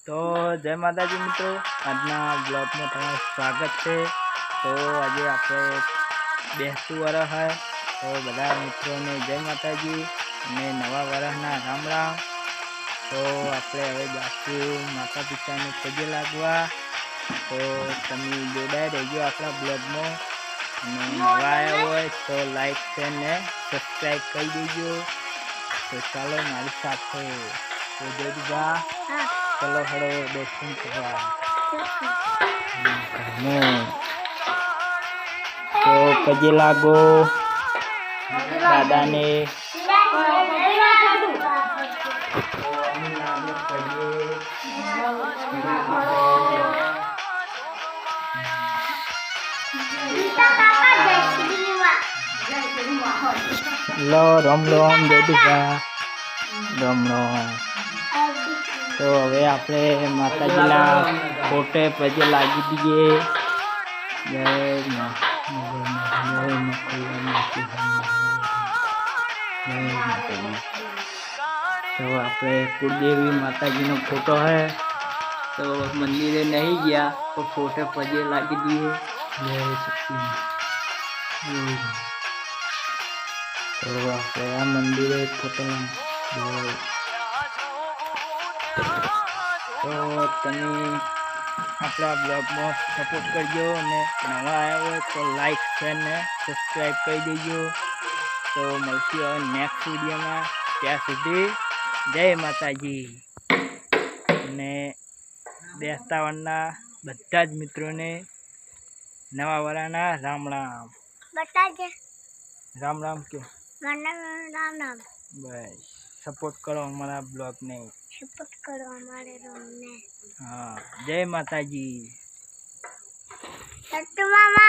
तो जय माताजी मित्रों, આજના બ્લોગમાં તમારું સ્વાગત છે। તો આજે આપણે બેસતું વરસ है, તો બધા મિત્રોને જય માતાજી અને નવા વરસના રામ રામ। તો આપણે હવે જાશું માતા પિતાને પગે લાગવા। તો તમે જોડાઈ રહેજો આપણા બ્લોગમાં અને નવા આવ્યા હોય તો લાઈક શેર ને સબસ્ક્રાઈબ કરી દેજો। તો ચાલો મારી સાથે તો જોડવા। चलो हड़ो दर्शन करवा तो पगे लागो दादा ने लो राम राम जय राम राम। तो हवे आपणे माताजीना फोटे पगे लागी दीए। तो आपणे कुलदेवी माताजीनो फोटो है, तो मंदिरे नहीं गया तो फोटे पगे लागी दीए। तो आपणे आ मंदिरे फोटो तो તમે આપણા બ્લોગમાં સપોર્ટ કરજો અને નવા આવ્યા હોય તો લાઈક શેર ને સબસ્ક્રાઈબ કરી દેજો। તો મળશું હવે નેક્સ્ટ વિડીયોમાં, ત્યાં સુધી જય માતાજી અને બેસતા વરના બધા જ મિત્રોને નવા વરાના રામ રામ। રામ રામ કે राम राम। बस सपोर्ट करो हमारा ब्लॉग ने, सपोर्ट करो हमारे रूम में। हाँ जय माताजी। सत्तू मामा।